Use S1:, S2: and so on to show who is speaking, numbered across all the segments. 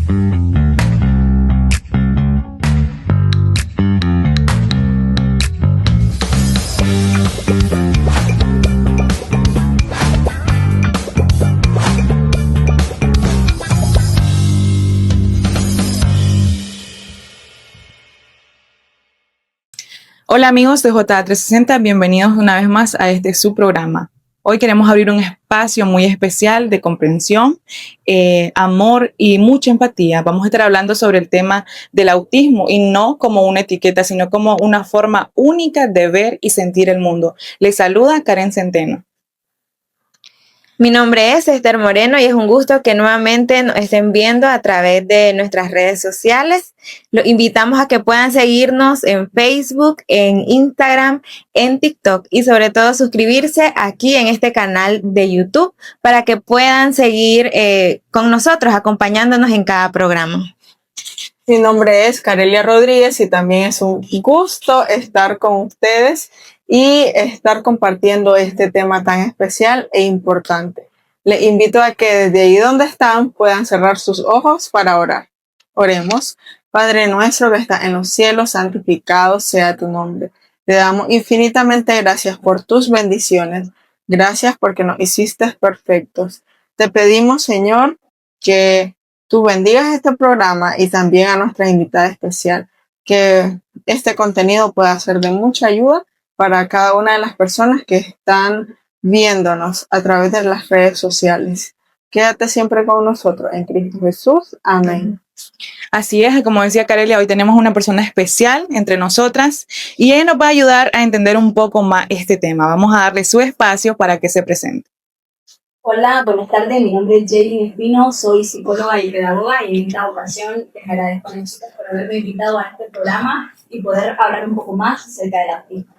S1: Hola amigos de JA360, bienvenidos una vez más a este su programa. Hoy queremos abrir un espacio muy especial de comprensión, amor y mucha empatía. Vamos a estar hablando sobre el tema del autismo y no como una etiqueta, sino como una forma única de ver y sentir el mundo. Les saluda Karen Centeno.
S2: Mi nombre es Esther Moreno y es un gusto que nuevamente nos estén viendo a través de nuestras redes sociales. Los invitamos a que puedan seguirnos en Facebook, en Instagram, en TikTok y sobre todo suscribirse aquí en este canal de YouTube para que puedan seguir con nosotros, acompañándonos en cada programa.
S3: Mi nombre es Carelia Rodríguez y también es un gusto estar con ustedes y estar compartiendo este tema tan especial e importante. Les invito a que desde ahí donde están puedan cerrar sus ojos para orar. Oremos. Padre nuestro que está en los cielos, santificado sea tu nombre. Te damos infinitamente gracias por tus bendiciones. Gracias porque nos hiciste perfectos. Te pedimos, Señor, que tú bendigas este programa y también a nuestra invitada especial, que este contenido pueda ser de mucha ayuda para cada una de las personas que están viéndonos a través de las redes sociales. Quédate siempre con nosotros en Cristo Jesús. Amén.
S1: Así es, como decía Carelia, hoy tenemos una persona especial entre nosotras y ella nos va a ayudar a entender un poco más este tema. Vamos a darle su espacio para que se presente.
S4: Hola, buenas tardes. Mi nombre es Jaylin Espino, soy psicóloga y pedagoga y en esta ocasión les agradezco a nosotros por haberme invitado a este programa y poder hablar un poco más acerca del autismo.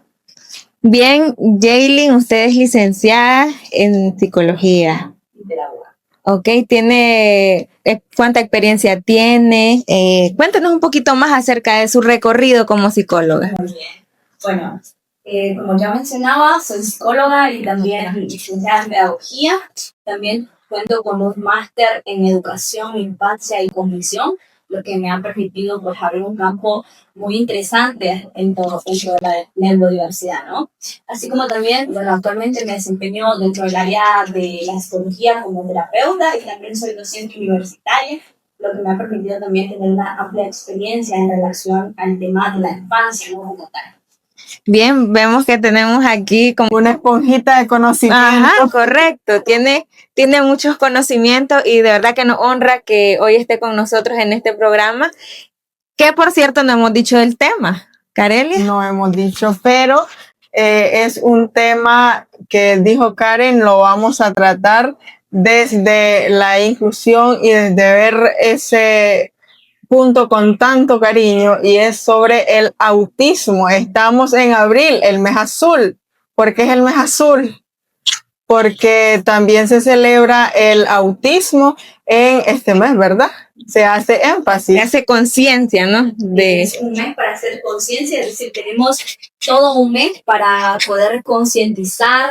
S2: Bien, Jaylin, usted es licenciada en psicología.
S4: Y pedagoga.
S2: Ok, ¿cuánta experiencia tiene? Cuéntanos un poquito más acerca de su recorrido como psicóloga.
S4: Muy bien. Bueno, como ya mencionaba, soy psicóloga y también licenciada en pedagogía. También cuento con un máster en educación, infancia y cognición, lo que me ha permitido pues abrir un campo muy interesante dentro de la neurodiversidad, ¿no? Así como también, bueno, actualmente me desempeño dentro del área de la psicología como terapeuta y también soy docente universitaria, lo que me ha permitido también tener una amplia experiencia en relación al tema de la infancia, ¿no? Como tal.
S2: Bien, vemos que tenemos aquí como
S3: Una esponjita de conocimiento.
S2: Ajá, correcto. Tiene muchos conocimientos y de verdad que nos honra que hoy esté con nosotros en este programa, que por cierto no hemos dicho del tema. Carelia.
S3: No hemos dicho, pero es un tema que dijo Karen, lo vamos a tratar desde la inclusión y desde ver ese punto con tanto cariño, y es sobre el autismo. Estamos en abril, el mes azul. ¿Por qué es el mes azul? Porque también se celebra el autismo en este mes, ¿verdad? Se hace énfasis.
S2: Se hace conciencia, ¿no?
S4: Es un mes para hacer conciencia, es decir, tenemos todo un mes para poder concientizar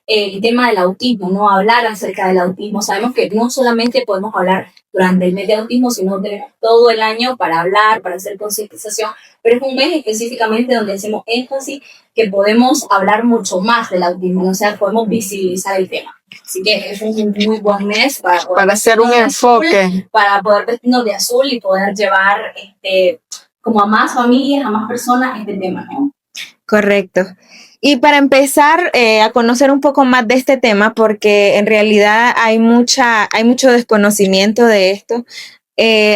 S4: el tema del autismo, no hablar acerca del autismo. Sabemos que no solamente podemos hablar durante el mes de autismo, sino tenemos todo el año para hablar, para hacer concientización, pero es un mes específicamente donde hacemos énfasis que podemos hablar mucho más del autismo, o sea, podemos visibilizar el tema. Así que es un muy buen mes
S3: para hacer un enfoque.
S4: Para poder vestirnos de azul y poder llevar como a más familias, a más personas este tema, ¿no?
S2: Correcto. Y para empezar a conocer un poco más de este tema, porque en realidad hay mucho desconocimiento de esto.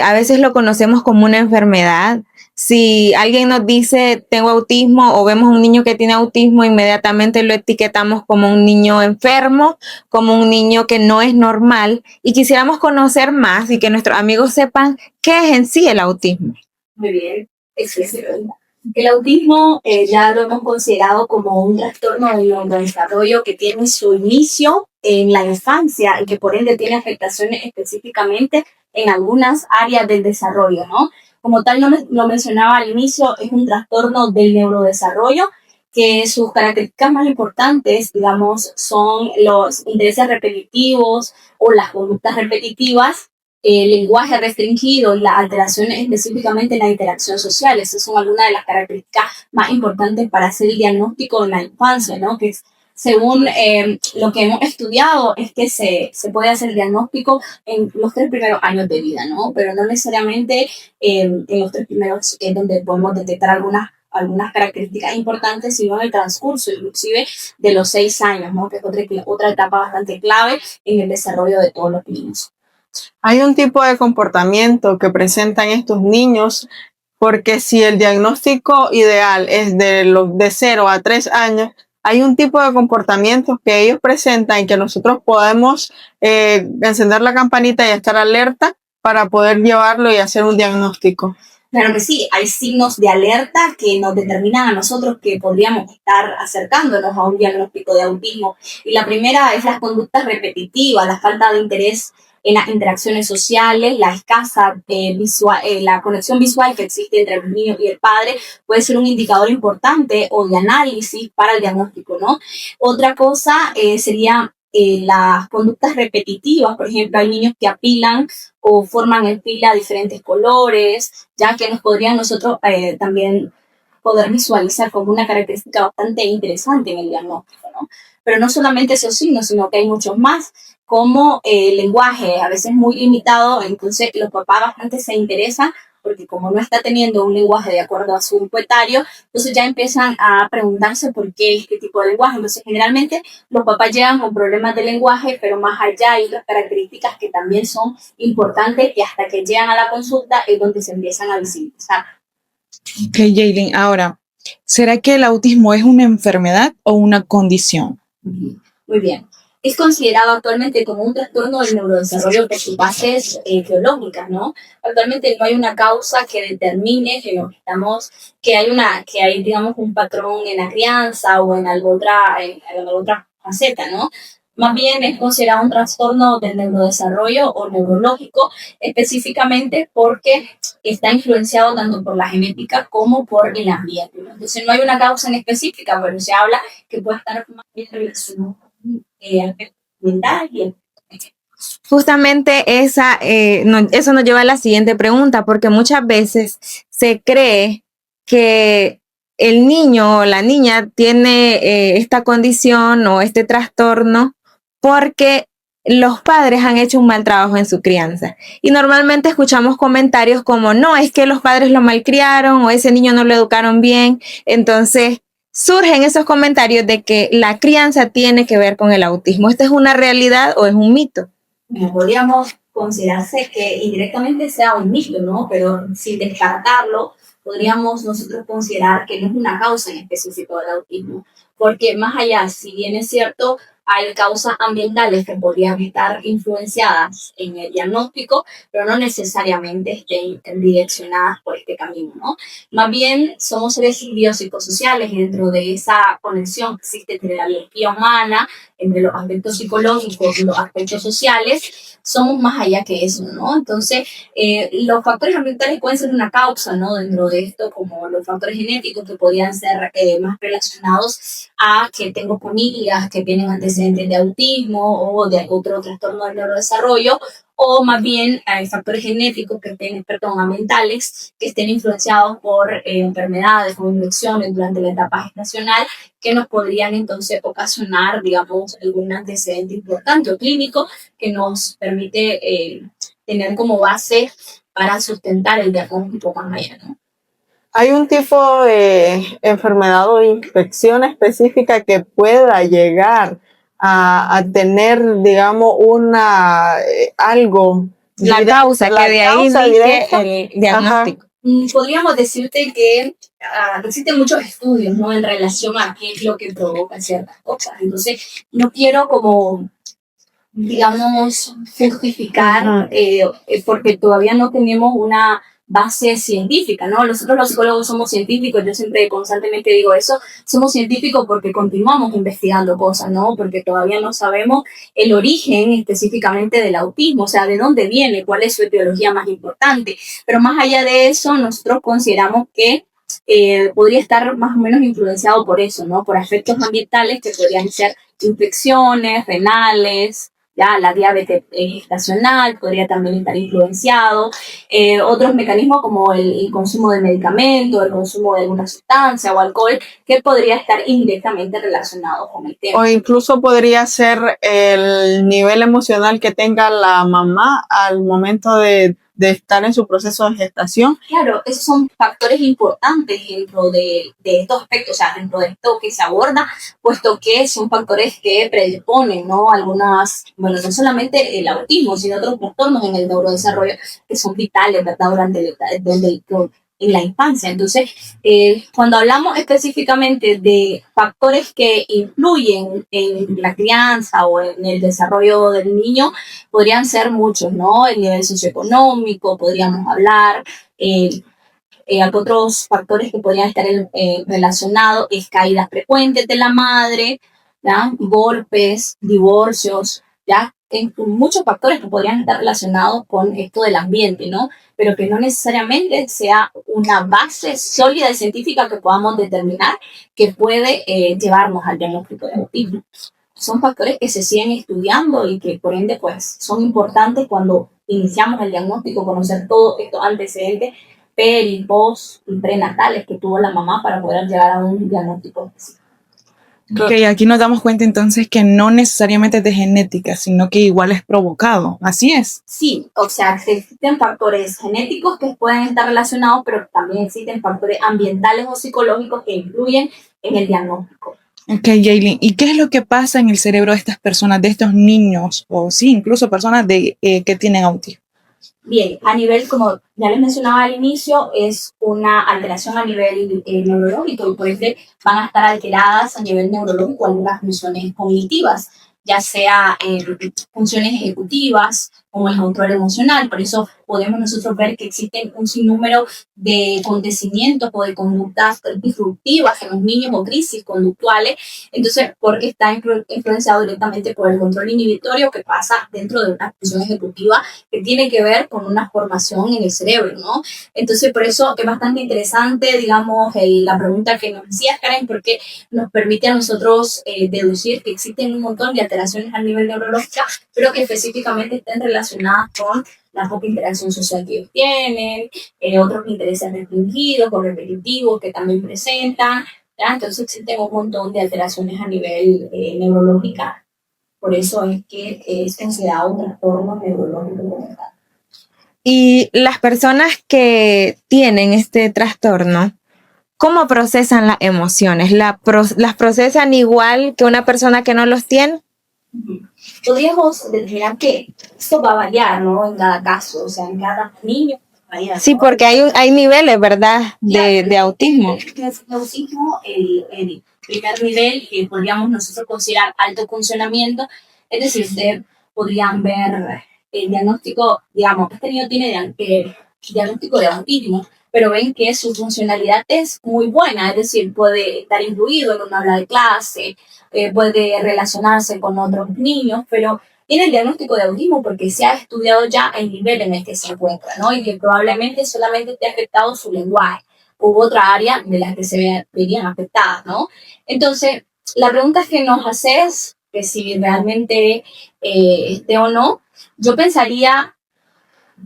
S2: A veces lo conocemos como una enfermedad. Si alguien nos dice tengo autismo o vemos un niño que tiene autismo, inmediatamente lo etiquetamos como un niño enfermo, como un niño que no es normal, y quisiéramos conocer más y que nuestros amigos sepan qué es en sí el autismo.
S4: Muy bien, excelente. El autismo ya lo hemos considerado como un trastorno del neurodesarrollo que tiene su inicio en la infancia y que por ende tiene afectaciones específicamente en algunas áreas del desarrollo, ¿no? Como tal, lo mencionaba al inicio, es un trastorno del neurodesarrollo que sus características más importantes, digamos, son los intereses repetitivos o las conductas repetitivas el lenguaje restringido y las alteraciones específicamente en la interacción social. Esas son algunas de las características más importantes para hacer el diagnóstico en la infancia, ¿no? Que según lo que hemos estudiado es que se puede hacer el diagnóstico en los 3 primeros años de vida, ¿no? Pero no necesariamente en los 3 primeros donde podemos detectar algunas características importantes, sino en el transcurso, inclusive de los 6 años, ¿no? Que es otra etapa bastante clave en el desarrollo de todos los niños.
S3: Hay un tipo de comportamiento que presentan estos niños, porque si el diagnóstico ideal es de 0 a 3 años, hay un tipo de comportamientos que ellos presentan y que nosotros podemos encender la campanita y estar alerta para poder llevarlo y hacer un diagnóstico.
S4: Claro que sí, hay signos de alerta que nos determinan a nosotros que podríamos estar acercándonos a un diagnóstico de autismo. Y la primera es las conductas repetitivas, la falta de interés en las interacciones sociales, la escasa la conexión visual que existe entre el niño y el padre puede ser un indicador importante o de análisis para el diagnóstico, ¿no? Otra cosa sería las conductas repetitivas. Por ejemplo, hay niños que apilan o forman en fila diferentes colores, ya que nos podrían nosotros también poder visualizar como una característica bastante interesante en el diagnóstico, ¿no? Pero no solamente esos signos, sino que hay muchos más, como el lenguaje, a veces muy limitado, entonces los papás bastante se interesan porque como no está teniendo un lenguaje de acuerdo a su grupo etario, entonces ya empiezan a preguntarse por qué este tipo de lenguaje. Entonces generalmente los papás llegan con problemas de lenguaje, pero más allá hay otras características que también son importantes y hasta que llegan a la consulta es donde se empiezan a visibilizar.
S1: Ok, Jaylin, ahora, ¿será que el autismo es una enfermedad o una condición?
S4: Muy bien. Es considerado actualmente como un trastorno del neurodesarrollo por sus bases biológicas, ¿no? Actualmente no hay una causa que determine que hay, digamos, un patrón en la crianza o en alguna otra faceta, ¿no? Más bien es considerado un trastorno del neurodesarrollo o neurológico, específicamente porque está influenciado tanto por la genética como por el ambiente, ¿no? Entonces no hay una causa en específica, pero se habla que puede estar más bien relacionado mental y
S2: Justamente eso nos lleva a la siguiente pregunta, porque muchas veces se cree que el niño o la niña tiene esta condición o este trastorno porque los padres han hecho un mal trabajo en su crianza. Y normalmente escuchamos comentarios como, no, es que los padres lo malcriaron o ese niño no lo educaron bien. Entonces, surgen esos comentarios de que la crianza tiene que ver con el autismo. ¿Esta es una realidad o es un mito?
S4: Podríamos considerarse que indirectamente sea un mito, ¿no? Pero sin descartarlo, podríamos nosotros considerar que no es una causa en específico del autismo, porque más allá, si bien es cierto, hay causas ambientales que podrían estar influenciadas en el diagnóstico, pero no necesariamente estén direccionadas por este camino, ¿no? Más bien, somos seres biopsicosociales y dentro de esa conexión que existe entre la biología humana, entre los aspectos psicológicos y los aspectos sociales, somos más allá que eso, ¿no? Entonces, los factores ambientales pueden ser una causa, ¿no? Dentro de esto, como los factores genéticos que podrían ser más relacionados a que tengo familias que tienen antecedentes de autismo o de otro trastorno del neurodesarrollo, o más bien hay factores genéticos ambientales que estén influenciados por enfermedades o infecciones durante la etapa gestacional que nos podrían entonces ocasionar, digamos, algún antecedente importante o clínico que nos permite tener como base para sustentar el diagnóstico más allá, ¿no?
S3: ¿Hay un tipo de enfermedad o infección específica que pueda llegar a tener, digamos, algo?
S2: La causa, que de ahí inicie el diagnóstico.
S4: Podríamos decirte que existen muchos estudios, ¿no? En relación a qué es lo que provoca ciertas cosas. Entonces, no quiero como, digamos, justificar, porque todavía no tenemos una base científica, ¿no? Nosotros los psicólogos somos científicos, yo siempre constantemente digo eso, somos científicos porque continuamos investigando cosas, ¿no? Porque todavía no sabemos el origen específicamente del autismo, o sea, de dónde viene, cuál es su etiología más importante. Pero más allá de eso, nosotros consideramos que podría estar más o menos influenciado por eso, ¿no? Por efectos ambientales que podrían ser infecciones renales, ya la diabetes gestacional podría también estar influenciado, otros mecanismos como el consumo de medicamentos, el consumo de alguna sustancia o alcohol, que podría estar indirectamente relacionado con el tema.
S3: O incluso podría ser el nivel emocional que tenga la mamá al momento de estar en su proceso de gestación.
S4: Claro, esos son factores importantes dentro de estos aspectos, o sea, dentro de esto que se aborda, puesto que son factores que predisponen, ¿no? Algunas, bueno, no solamente el autismo, sino otros trastornos en el neurodesarrollo que son vitales, ¿verdad? En la infancia. Entonces, cuando hablamos específicamente de factores que influyen en la crianza o en el desarrollo del niño, podrían ser muchos, ¿no? El nivel socioeconómico, podríamos hablar, otros factores que podrían estar relacionados es caídas frecuentes de la madre, ¿ya? Golpes, divorcios, ¿ya? Muchos factores que podrían estar relacionados con esto del ambiente, ¿no? Pero que no necesariamente sea una base sólida y científica que podamos determinar que puede llevarnos al diagnóstico de autismo. Son factores que se siguen estudiando y que por ende pues son importantes cuando iniciamos el diagnóstico, conocer todos estos antecedentes peri, post y prenatales que tuvo la mamá para poder llegar a un diagnóstico específico.
S1: Ok, aquí nos damos cuenta entonces que no necesariamente es de genética, sino que igual es provocado. Así es.
S4: Sí, o sea, existen factores genéticos que pueden estar relacionados, pero también existen factores ambientales o psicológicos que influyen en el diagnóstico.
S1: Ok, Jaylin, ¿y qué es lo que pasa en el cerebro de estas personas, de estos niños, o sí, incluso personas que tienen autismo?
S4: Bien, a nivel, como ya les mencionaba al inicio, es una alteración a nivel neurológico y por ende van a estar alteradas a nivel neurológico algunas funciones cognitivas, ya sea funciones ejecutivas como el control emocional. Por eso podemos nosotros ver que existen un sinnúmero de acontecimientos o de conductas disruptivas en los niños o crisis conductuales. Entonces, porque está influenciado directamente por el control inhibitorio que pasa dentro de una función ejecutiva que tiene que ver con una formación en el cerebro, ¿no? Entonces, por eso es bastante interesante, digamos, la pregunta que nos decías, Karen, porque nos permite a nosotros deducir que existen un montón de alteraciones a nivel neurológico, pero que específicamente estén relacionadas con la poca interacción social que ellos tienen, otros intereses restringidos o repetitivos que también presentan, ¿ya? Entonces existen un montón de alteraciones a nivel neurológica. Por eso es que es considerado un trastorno neurológico como tal.
S2: Y las personas que tienen este trastorno, ¿cómo procesan las emociones? ¿Las procesan igual que una persona que no los tiene?
S4: Podríamos determinar que esto va a variar, ¿no? En cada caso, o sea, en cada niño.
S2: Sí, porque hay niveles, ¿verdad? De autismo.
S4: El autismo, el primer nivel que podríamos nosotros considerar alto funcionamiento, es decir, ustedes podrían ver el diagnóstico, digamos, este niño tiene diagnóstico de autismo, pero ven que su funcionalidad es muy buena, es decir, puede estar incluido en una aula de clase, puede relacionarse con otros niños, pero tiene el diagnóstico de autismo porque se ha estudiado ya el nivel en el que se encuentra, ¿no? Y que probablemente solamente esté afectado su lenguaje u otra área de las que se verían afectadas, ¿no? Entonces, la pregunta que nos hace es que si realmente esté o no, yo pensaría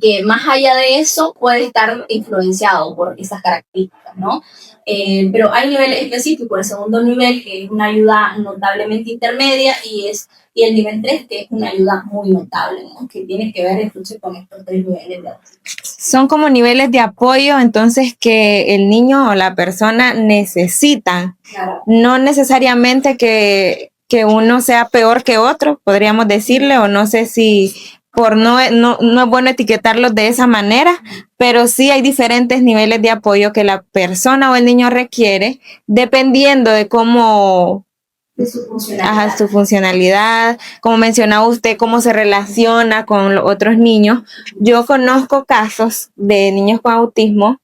S4: que más allá de eso puede estar influenciado por esas características, ¿no? Pero hay niveles específicos, el segundo nivel que es una ayuda notablemente intermedia y el nivel 3 que es una ayuda muy notable, ¿no? Que tiene que ver incluso con estos 3 niveles de autismo.
S2: Son como niveles de apoyo, entonces, que el niño o la persona necesitan.
S4: Claro.
S2: No necesariamente que uno sea peor que otro, podríamos decirle, o no sé si no es bueno etiquetarlos de esa manera, pero sí hay diferentes niveles de apoyo que la persona o el niño requiere, dependiendo de cómo
S4: De su funcionalidad.
S2: su funcionalidad, como mencionaba usted, cómo se relaciona con los otros niños. Yo conozco casos de niños con autismo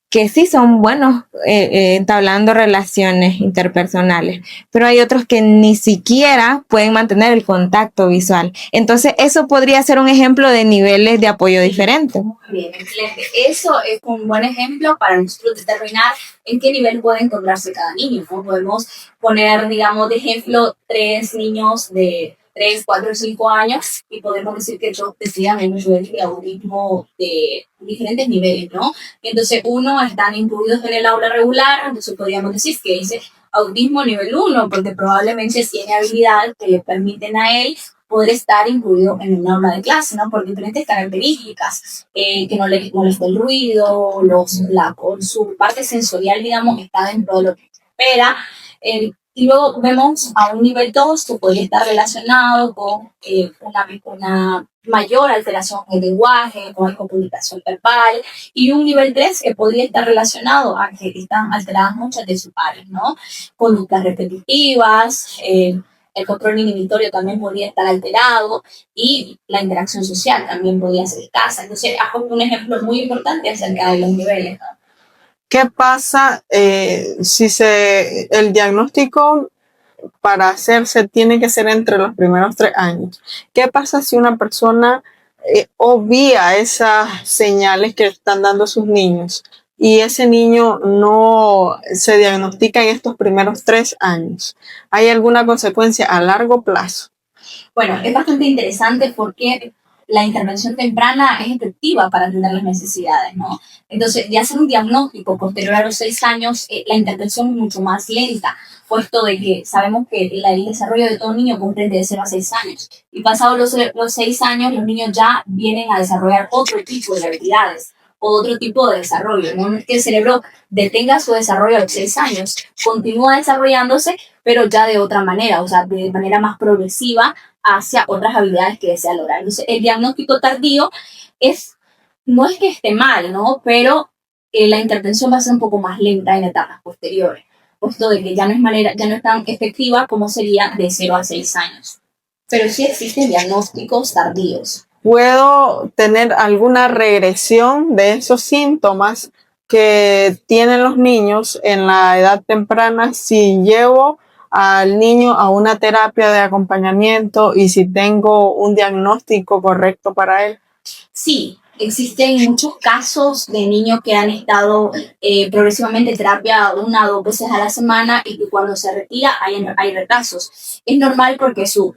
S2: que sí son buenos entablando relaciones interpersonales, pero hay otros que ni siquiera pueden mantener el contacto visual. Entonces, eso podría ser un ejemplo de niveles de apoyo diferentes.
S4: Muy bien, excelente. Eso es un buen ejemplo para nosotros determinar en qué nivel puede encontrarse cada niño, ¿no? Podemos poner, digamos, de ejemplo 3 niños de 3, 4, 5 años y podemos decir que todos tendrían un nivel de autismo de diferentes niveles, ¿no? Entonces, uno están incluidos en el aula regular, entonces podríamos decir que dice autismo nivel 1, porque probablemente tiene habilidades que le permiten a él poder estar incluido en un aula de clase, ¿no? Por diferentes características, que no le moleste el ruido, su parte sensorial, digamos, está dentro de lo que espera. Y luego vemos a un nivel 2 que podría estar relacionado con una mayor alteración en el lenguaje, con la comunicación verbal, y un nivel 3 que podría estar relacionado a que están alteradas muchas de sus áreas, ¿no? Conductas repetitivas, el control inhibitorio también podría estar alterado y la interacción social también podría ser escasa. Entonces, hago un ejemplo muy importante acerca de los niveles, ¿no?
S3: ¿Qué pasa si el diagnóstico para hacerse tiene que ser entre los primeros 3 años? ¿Qué pasa si una persona obvia esas señales que están dando sus niños y ese niño no se diagnostica en estos primeros 3 años? ¿Hay alguna consecuencia a largo plazo?
S4: Bueno, es bastante interesante porque la intervención temprana es efectiva para atender las necesidades, ¿no? Entonces, de hacer un diagnóstico posterior a los 6 años, la intervención es mucho más lenta, puesto de que sabemos que el desarrollo de todo niño comprende de 0 a 6 años. Y pasados los 6 años, los niños ya vienen a desarrollar otro tipo de habilidades o otro tipo de desarrollo, ¿no? No es que el cerebro detenga su desarrollo a los 6 años, continúa desarrollándose, pero ya de otra manera, o sea, de manera más progresiva hacia otras habilidades que desea lograr. Entonces, el diagnóstico tardío no es que esté mal, ¿no? Pero la intervención va a ser un poco más lenta en etapas posteriores, puesto de que ya no es tan efectiva como sería de 0 a 6 años. Pero sí existen diagnósticos tardíos.
S3: ¿Puedo tener alguna regresión de esos síntomas que tienen los niños en la edad temprana si llevo al niño a una terapia de acompañamiento y si tengo un diagnóstico correcto para él?
S4: Sí, existen muchos casos de niños que han estado progresivamente en terapia 1 o 2 veces a la semana y que cuando se retira hay retrasos. Es normal porque su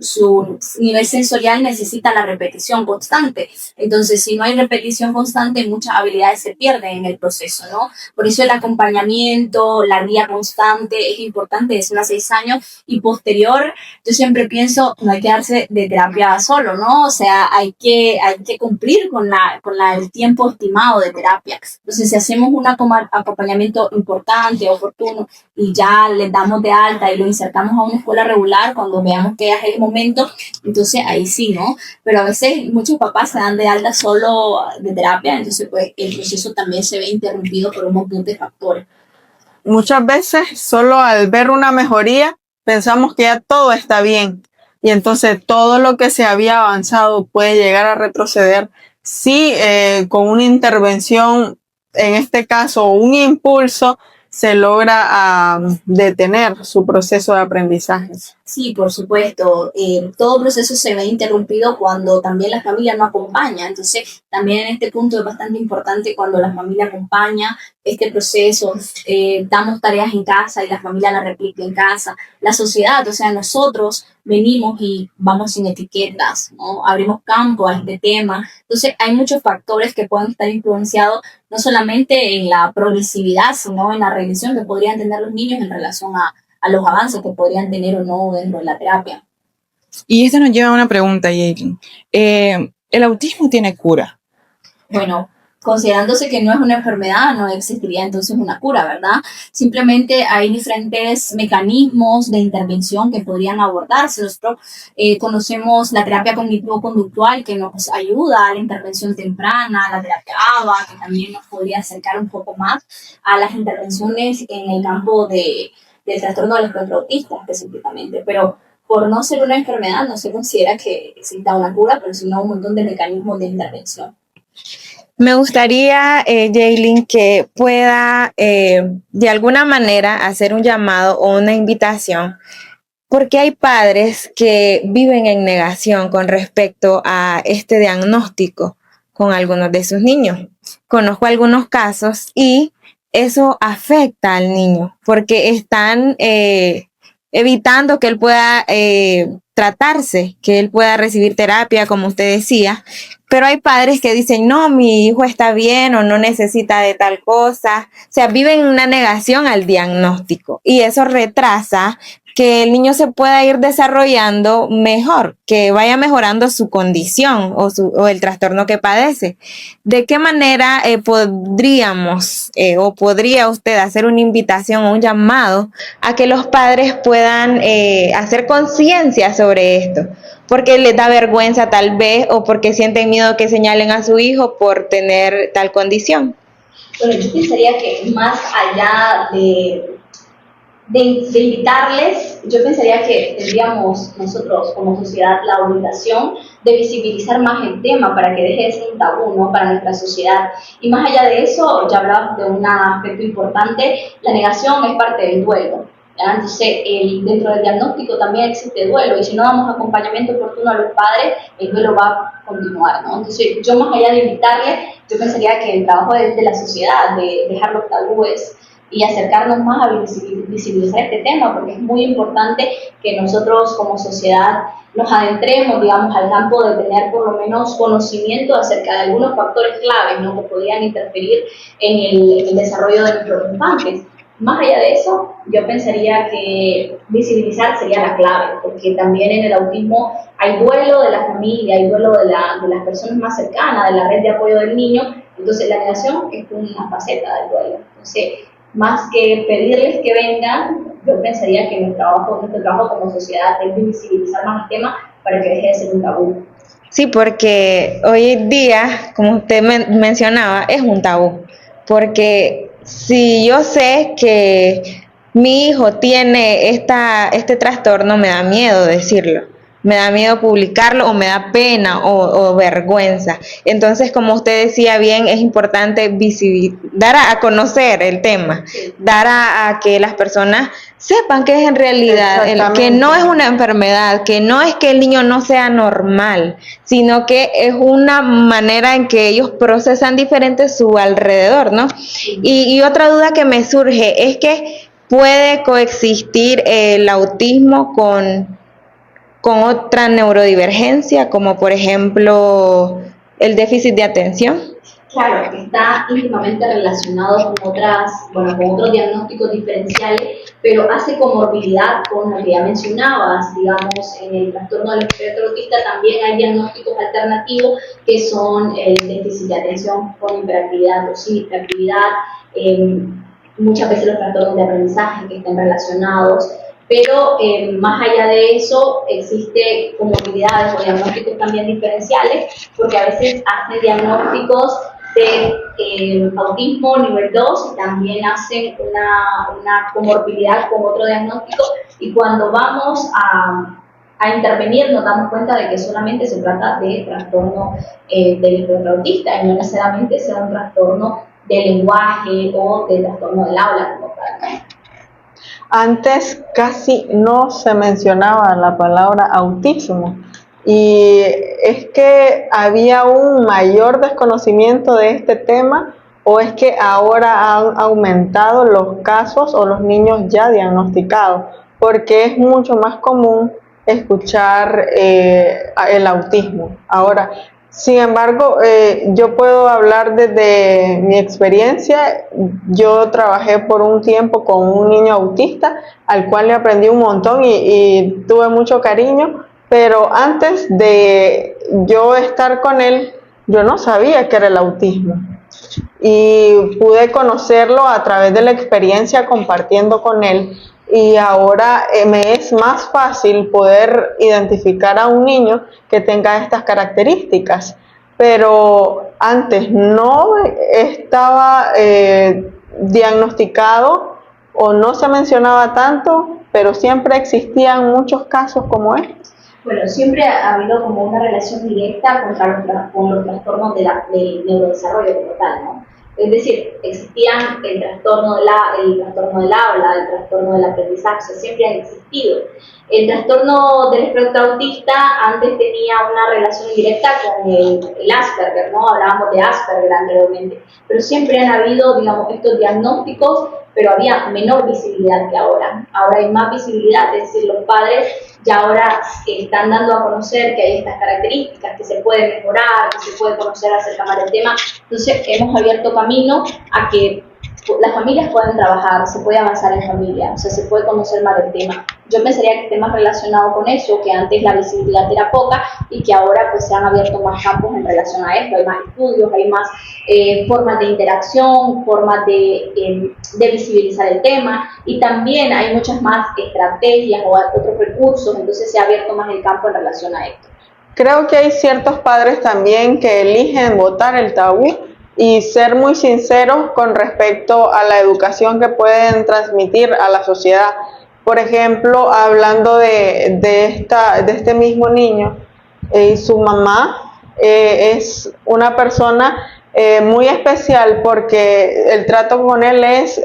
S4: nivel sensorial necesita la repetición constante. Entonces, si no hay repetición constante, muchas habilidades se pierden en el proceso, ¿no? Por eso el acompañamiento, la guía constante es importante desde unos 6 años y posterior. Yo siempre pienso, no hay que darse de terapia solo, ¿no? O sea, hay que cumplir con el tiempo estimado de terapia. Entonces, si hacemos un acompañamiento importante, oportuno, y ya le damos de alta y lo insertamos a una escuela regular, cuando veamos que es el momento, entonces ahí sí, ¿no? Pero a veces muchos papás se dan de alta solo de terapia, entonces pues el proceso también se ve interrumpido por un montón de factores.
S3: Muchas veces solo al ver una mejoría pensamos que ya todo está bien y entonces todo lo que se había avanzado puede llegar a retroceder si con una intervención, en este caso un impulso, se logra detener su proceso de aprendizaje.
S4: Sí, por supuesto. Todo proceso se ve interrumpido cuando también la familia no acompaña. Entonces, también en este punto es bastante importante cuando la familia acompaña este proceso, damos tareas en casa y la familia la replica en casa. La sociedad, o sea, nosotros venimos y vamos sin etiquetas, ¿no? Abrimos campo a este tema. Entonces, hay muchos factores que pueden estar influenciados no solamente en la progresividad, sino en la regresión que podrían tener los niños en relación a los avances que podrían tener o no dentro de la terapia.
S1: Y esto nos lleva a una pregunta, Jaylin. ¿El autismo tiene cura?
S4: Bueno, considerándose que no es una enfermedad, no existiría entonces una cura, ¿verdad? Simplemente hay diferentes mecanismos de intervención que podrían abordarse. Nosotros conocemos la terapia cognitivo-conductual que nos ayuda a la intervención temprana, la terapia ABA, que también nos podría acercar un poco más a las intervenciones en el campo del trastorno del espectro autista específicamente, pero por no ser una enfermedad no se considera que exista una cura, pero sino un montón de mecanismos de intervención.
S2: Me gustaría, Jaylin, que pueda de alguna manera hacer un llamado o una invitación, porque hay padres que viven en negación con respecto a este diagnóstico con algunos de sus niños. Conozco algunos casos y eso afecta al niño porque están evitando que él pueda tratarse, que él pueda recibir terapia, como usted decía. Pero hay padres que dicen, no, mi hijo está bien o no necesita de tal cosa. O sea, viven una negación al diagnóstico y eso retrasa que el niño se pueda ir desarrollando mejor, que vaya mejorando su condición o el trastorno que padece. ¿De qué manera podríamos o podría usted hacer una invitación o un llamado a que los padres puedan hacer conciencia sobre esto? Porque les da vergüenza tal vez o porque sienten miedo que señalen a su hijo por tener tal condición.
S4: Bueno, yo pensaría que más allá de invitarles, yo pensaría que tendríamos nosotros como sociedad la obligación de visibilizar más el tema para que deje de ser un tabú, ¿no?, para nuestra sociedad. Y más allá de eso, ya hablabas de un aspecto importante, la negación es parte del duelo. ¿Ya? Entonces, dentro del diagnóstico también existe duelo, y si no damos acompañamiento oportuno a los padres, el duelo va a continuar, ¿no? Entonces, yo más allá de invitarles, yo pensaría que el trabajo de la sociedad, de dejar los tabúes y acercarnos más a visibilizar este tema, porque es muy importante que nosotros como sociedad nos adentremos, digamos, al campo de tener por lo menos conocimiento acerca de algunos factores claves, ¿no?, que podrían interferir en el desarrollo de nuestros infantes. Más allá de eso, yo pensaría que visibilizar sería la clave, porque también en el autismo hay duelo de la familia, hay duelo de las personas más cercanas, de la red de apoyo del niño. Entonces la negación es una faceta del duelo. Entonces, más que pedirles que vengan, yo pensaría que nuestro trabajo como sociedad es visibilizar más el tema para que deje de ser un tabú.
S2: Sí, porque hoy en día, como usted mencionaba, es un tabú. Porque si yo sé que mi hijo tiene este trastorno, me da miedo decirlo. Me da miedo publicarlo o me da pena o vergüenza. Entonces, como usted decía bien, es importante dar a conocer el tema, dar a que las personas sepan que es en realidad, que no es una enfermedad, que no es que el niño no sea normal, sino que es una manera en que ellos procesan diferente su alrededor, ¿no? Y otra duda que me surge es que puede coexistir el autismo con otra neurodivergencia, como por ejemplo el déficit de atención.
S4: Claro, está íntimamente relacionado con otros diagnósticos diferenciales, pero hace comorbilidad con lo que ya mencionabas. Digamos, en el trastorno del espectro autista también hay diagnósticos alternativos que son el déficit de atención con hiperactividad o sin hiperactividad, muchas veces los trastornos de aprendizaje que estén relacionados. Pero más allá de eso, existe comorbilidades o diagnósticos también diferenciales, porque a veces hacen diagnósticos de autismo nivel 2 y también hacen una comorbilidad con otro diagnóstico, y cuando vamos a intervenir nos damos cuenta de que solamente se trata de trastorno del espectro autista y no necesariamente sea un trastorno de lenguaje o de trastorno del habla como tal.
S3: Antes casi no se mencionaba la palabra autismo, y es que había un mayor desconocimiento de este tema, o es que ahora han aumentado los casos o los niños ya diagnosticados, porque es mucho más común escuchar el autismo. Ahora, sin embargo, yo puedo hablar desde mi experiencia. Yo trabajé por un tiempo con un niño autista al cual le aprendí un montón y tuve mucho cariño, pero antes de yo estar con él, yo no sabía qué era el autismo, y pude conocerlo a través de la experiencia compartiendo con él. Y ahora me es más fácil poder identificar a un niño que tenga estas características, pero antes no estaba diagnosticado o no se mencionaba tanto, pero siempre existían muchos casos como estos.
S4: Bueno, siempre ha habido como una relación directa con los trastornos del neurodesarrollo como tal, ¿no? Es decir, existían el trastorno del habla, el trastorno del aprendizaje, o sea, siempre han existido. El trastorno del espectro autista antes tenía una relación directa con el Asperger, ¿no? Hablábamos de Asperger anteriormente, pero siempre han habido, digamos, estos diagnósticos pero había menor visibilidad que ahora. Ahora hay más visibilidad, es decir, los padres ya ahora están dando a conocer que hay estas características, que se puede mejorar, que se puede conocer acerca más del tema. Entonces hemos abierto camino a que las familias puedan trabajar, se puede avanzar en familia, o sea, se puede conocer más del tema. Yo pensaría que esté más relacionado con eso, que antes la visibilidad era poca y que ahora pues se han abierto más campos en relación a esto, hay más estudios, hay más formas de interacción, formas de visibilizar el tema, y también hay muchas más estrategias o otros recursos, entonces se ha abierto más el campo en relación a esto.
S3: Creo que hay ciertos padres también que eligen botar el tabú y ser muy sinceros con respecto a la educación que pueden transmitir a la sociedad. Por ejemplo, hablando de este mismo niño, su mamá es una persona muy especial porque el trato con él es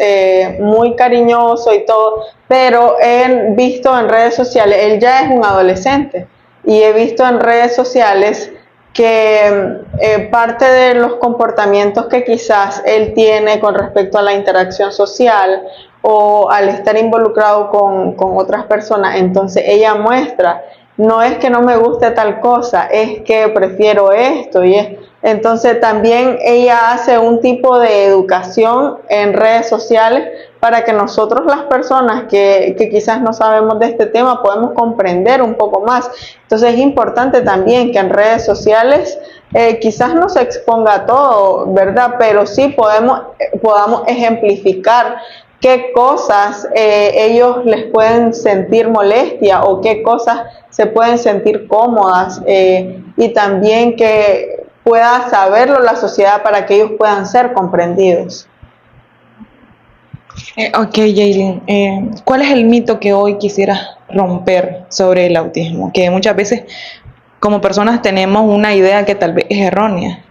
S3: muy cariñoso y todo, pero he visto en redes sociales, él ya es un adolescente, y he visto en redes sociales que parte de los comportamientos que quizás él tiene con respecto a la interacción social o al estar involucrado con otras personas, entonces ella muestra, no es que no me guste tal cosa, es que prefiero esto, entonces también ella hace un tipo de educación en redes sociales para que nosotros, las personas que quizás no sabemos de este tema, podemos comprender un poco más. Entonces es importante también que en redes sociales quizás no se exponga todo, ¿verdad? Pero sí podamos ejemplificar qué cosas ellos les pueden sentir molestia o qué cosas se pueden sentir cómodas, y también que pueda saberlo la sociedad para que ellos puedan ser comprendidos.
S1: Ok, Jaylin, ¿cuál es el mito que hoy quisieras romper sobre el autismo? Que muchas veces como personas tenemos una idea que tal vez es errónea.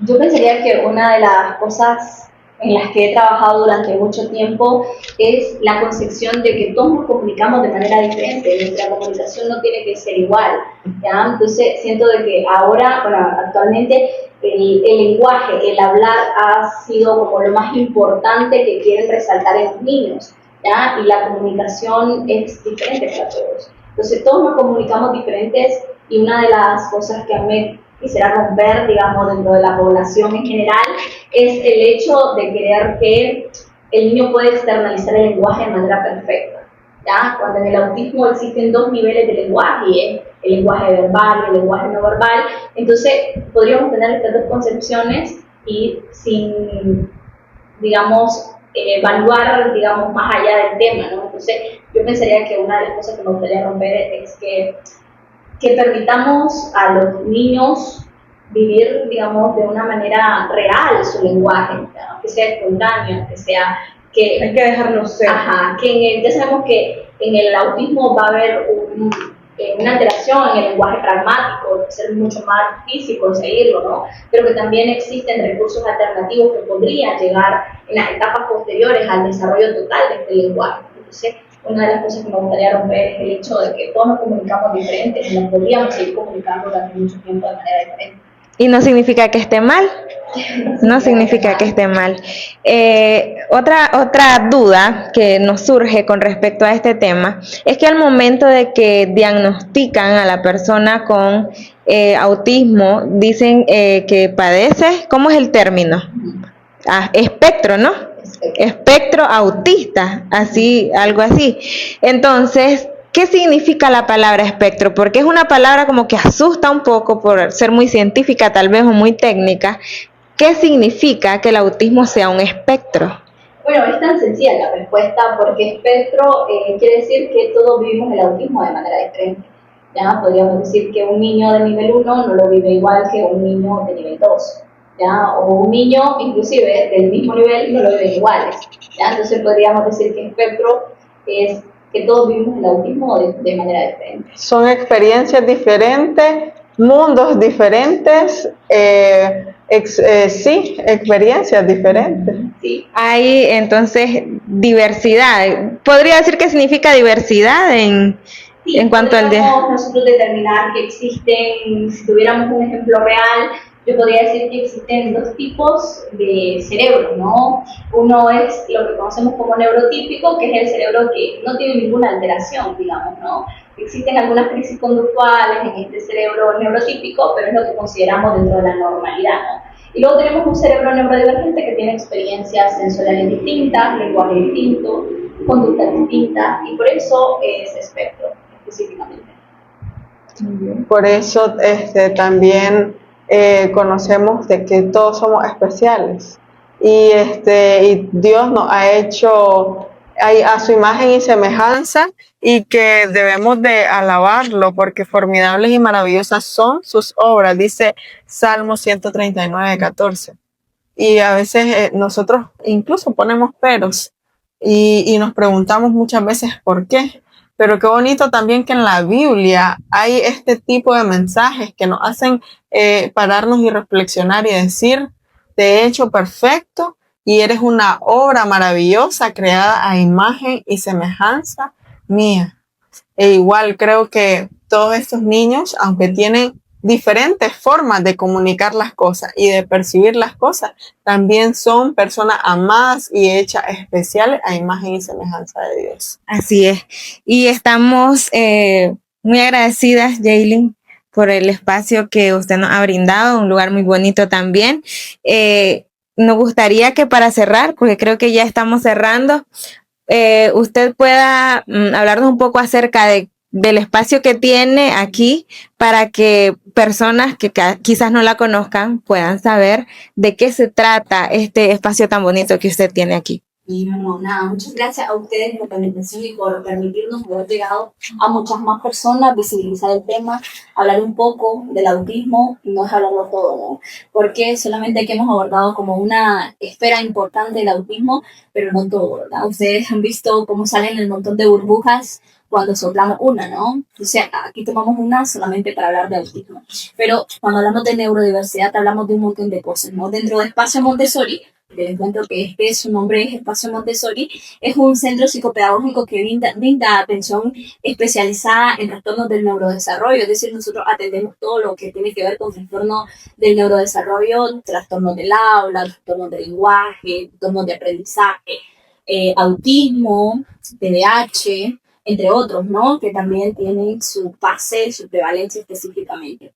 S4: Yo pensaría que una de las cosas en las que he trabajado durante mucho tiempo es la concepción de que todos nos comunicamos de manera diferente, nuestra comunicación no tiene que ser igual, ¿ya? Entonces siento de que ahora, bueno, actualmente el lenguaje, el hablar ha sido como lo más importante que quieren resaltar en los niños, ¿ya? Y la comunicación es diferente para todos. Entonces todos nos comunicamos diferentes, y una de las cosas que a mí quisiera romper, digamos, dentro de la población en general, es el hecho de creer que el niño puede externalizar el lenguaje de manera perfecta, ¿ya? Cuando en el autismo existen dos niveles de lenguaje, el lenguaje verbal y el lenguaje no verbal, entonces podríamos tener estas dos concepciones y sin, digamos, evaluar, digamos, más allá del tema, ¿no? Entonces yo pensaría que una de las cosas que me gustaría romper es que permitamos a los niños vivir, digamos, de una manera real su lenguaje, ¿no? Que sea espontáneo, que sea que
S3: hay que dejarlo ser.
S4: Ajá, que ya sabemos que en el autismo va a haber una alteración en el lenguaje pragmático, va a ser mucho más difícil conseguirlo, ¿no? Pero que también existen recursos alternativos que podrían llegar en las etapas posteriores al desarrollo total de este lenguaje. Entonces, una de las cosas que me gustaría romper es el hecho de que todos nos comunicamos diferentes y nos podríamos seguir comunicando durante mucho tiempo de manera diferente.
S2: Y no significa que esté mal. No significa que esté mal. Otra duda que nos surge con respecto a este tema es que al momento de que diagnostican a la persona con autismo, dicen que padece, ¿cómo es el término? Espectro, ¿no? Espectro autista, así, algo así. Entonces, ¿qué significa la palabra espectro? Porque es una palabra como que asusta un poco por ser muy científica tal vez o muy técnica. ¿Qué significa que el autismo sea un espectro?
S4: Bueno, es tan sencilla la respuesta, porque espectro quiere decir que todos vivimos el autismo de manera diferente. ¿Ya? Podríamos decir que un niño de nivel 1 no lo vive igual que un niño de nivel 2. ¿Ya? O un niño, inclusive, del mismo nivel no lo vive iguales. ¿Ya? Entonces podríamos decir que espectro es que todos vivimos el autismo de manera diferente.
S3: Son experiencias diferentes, mundos diferentes, sí, experiencias diferentes.
S4: Sí.
S2: Hay entonces diversidad. ¿Podría decir que significa diversidad en cuanto al
S4: nosotros determinar que existen, si tuviéramos un ejemplo real, yo podría decir que existen dos tipos de cerebro, ¿no? Uno es lo que conocemos como neurotípico, que es el cerebro que no tiene ninguna alteración, digamos, ¿no? Existen algunas crisis conductuales en este cerebro neurotípico, pero es lo que consideramos dentro de la normalidad, ¿no? Y luego tenemos un cerebro neurodivergente que tiene experiencias sensoriales distintas, lenguaje distinto, conductas distintas, y por eso es espectro específicamente.
S3: Por eso también conocemos de que todos somos especiales y Dios nos ha hecho a su imagen y semejanza y que debemos de alabarlo porque formidables y maravillosas son sus obras, dice Salmo 139:14. Y a veces nosotros incluso ponemos peros y nos preguntamos muchas veces por qué. Pero qué bonito también que en la Biblia hay este tipo de mensajes que nos hacen pararnos y reflexionar y decir, te he hecho perfecto y eres una obra maravillosa creada a imagen y semejanza mía. E igual creo que todos estos niños, aunque tienen diferentes formas de comunicar las cosas y de percibir las cosas, también son personas amadas y hechas especiales a imagen y semejanza de Dios.
S2: Así es. Y estamos muy agradecidas, Jaylin, por el espacio que usted nos ha brindado, un lugar muy bonito también. Nos gustaría que para cerrar, porque creo que ya estamos cerrando, usted pueda hablarnos un poco acerca del espacio que tiene aquí para que personas que quizás no la conozcan puedan saber de qué se trata este espacio tan bonito que usted tiene aquí.
S4: Y bueno, nada, muchas gracias a ustedes por la invitación y por permitirnos haber llegado a muchas más personas, visibilizar el tema, hablar un poco del autismo, no es hablarlo todo, ¿no? Porque solamente que hemos abordado como una esfera importante del autismo, pero no todo, ¿verdad? Ustedes han visto cómo salen el montón de burbujas cuando soplamos una, ¿no? O sea, aquí tomamos una solamente para hablar de autismo. Pero cuando hablamos de neurodiversidad hablamos de un montón de cosas, ¿no? Dentro de Espacio Montessori, les encuentro que su nombre es Espacio Montessori, es un centro psicopedagógico que brinda atención especializada en trastornos del neurodesarrollo, es decir, nosotros atendemos todo lo que tiene que ver con trastornos del neurodesarrollo, trastornos del habla, trastornos del lenguaje, trastornos de aprendizaje, autismo, TDAH, entre otros, ¿no? Que también tienen su base, su prevalencia específicamente.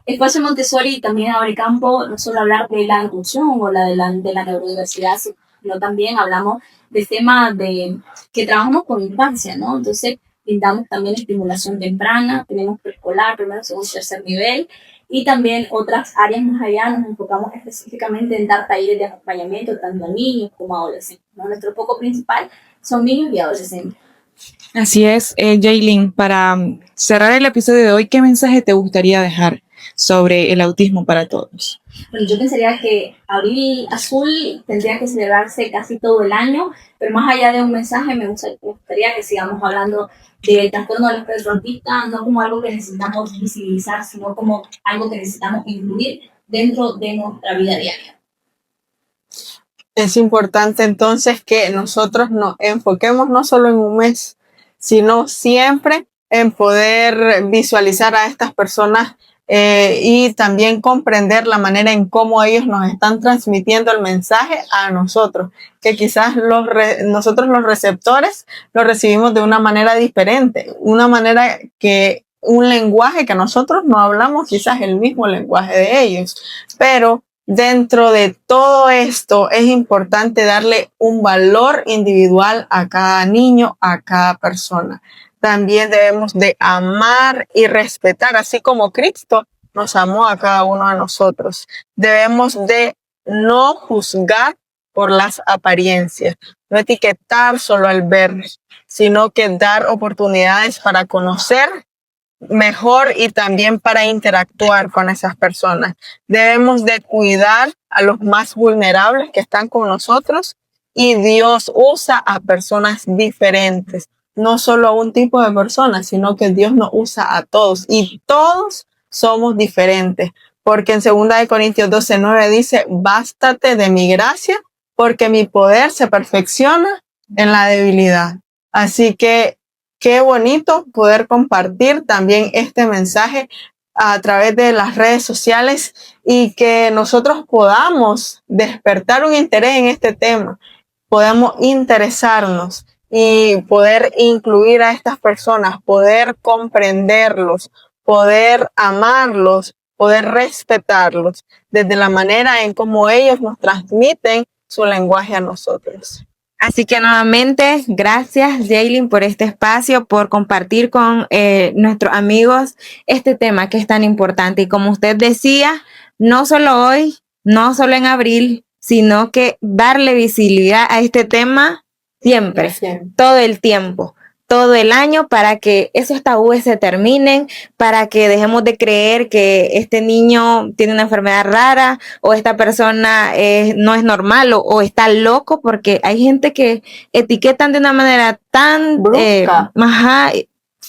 S4: Espacio Montessori también abre campo no solo hablar de la inclusión o de la neurodiversidad, sino también hablamos del tema de que trabajamos con infancia, ¿no? Entonces, brindamos también estimulación temprana, tenemos preescolar, primero, segundo, tercer nivel, y también otras áreas más allá nos enfocamos específicamente en dar talleres de acompañamiento tanto a niños como a adolescentes, ¿no? Nuestro foco principal son niños y adolescentes.
S1: Así es, Jaylin, para cerrar el episodio de hoy, ¿qué mensaje te gustaría dejar sobre el autismo para todos?
S4: Bueno, yo pensaría que Abril Azul tendría que celebrarse casi todo el año, pero más allá de un mensaje, me gustaría que sigamos hablando del trastorno del espectro autista, no como algo que necesitamos visibilizar, sino como algo que necesitamos incluir dentro de nuestra vida diaria.
S3: Es importante entonces que nosotros nos enfoquemos no solo en un mes, sino siempre en poder visualizar a estas personas y también comprender la manera en cómo ellos nos están transmitiendo el mensaje a nosotros, que quizás nosotros los receptores lo recibimos de una manera diferente, una manera que un lenguaje que nosotros no hablamos quizás el mismo lenguaje de ellos, pero dentro de todo esto es importante darle un valor individual a cada niño, a cada persona. También debemos de amar y respetar, así como Cristo nos amó a cada uno de nosotros. Debemos de no juzgar por las apariencias, no etiquetar solo al ver, sino que dar oportunidades para conocer mejor y también para interactuar con esas personas. Debemos de cuidar a los más vulnerables que están con nosotros y Dios usa a personas diferentes, no solo a un tipo de personas, sino que Dios nos usa a todos y todos somos diferentes, porque en 2 Corintios 12:9 dice, bástate de mi gracia, porque mi poder se perfecciona en la debilidad. Así que qué bonito poder compartir también este mensaje a través de las redes sociales y que nosotros podamos despertar un interés en este tema, podamos interesarnos y poder incluir a estas personas, poder comprenderlos, poder amarlos, poder respetarlos desde la manera en cómo ellos nos transmiten su lenguaje a nosotros.
S2: Así que nuevamente, gracias Jaylin por este espacio, por compartir con nuestros amigos este tema que es tan importante. Y como usted decía, no solo hoy, no solo en abril, sino que darle visibilidad a este tema siempre, todo el tiempo, todo el año, para que esos tabúes se terminen, para que dejemos de creer que este niño tiene una enfermedad rara o esta persona no es normal o está loco, porque hay gente que etiquetan de una manera tan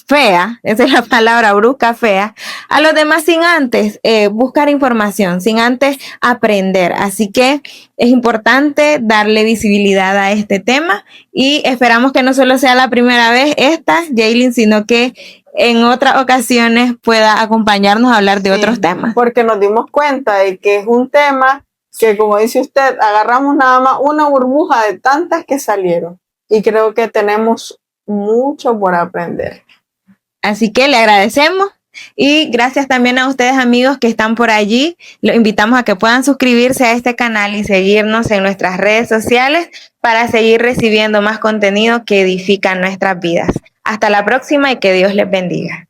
S2: fea, esa es la palabra, brusca, fea, a los demás sin antes buscar información, sin antes aprender. Así que es importante darle visibilidad a este tema y esperamos que no solo sea la primera vez esta, Jaylin, sino que en otras ocasiones pueda acompañarnos a hablar de otros temas.
S3: Porque nos dimos cuenta de que es un tema que, como dice usted, agarramos nada más una burbuja de tantas que salieron y creo que tenemos mucho por aprender.
S2: Así que le agradecemos y gracias también a ustedes amigos que están por allí. Los invitamos a que puedan suscribirse a este canal y seguirnos en nuestras redes sociales para seguir recibiendo más contenido que edifica nuestras vidas. Hasta la próxima y que Dios les bendiga.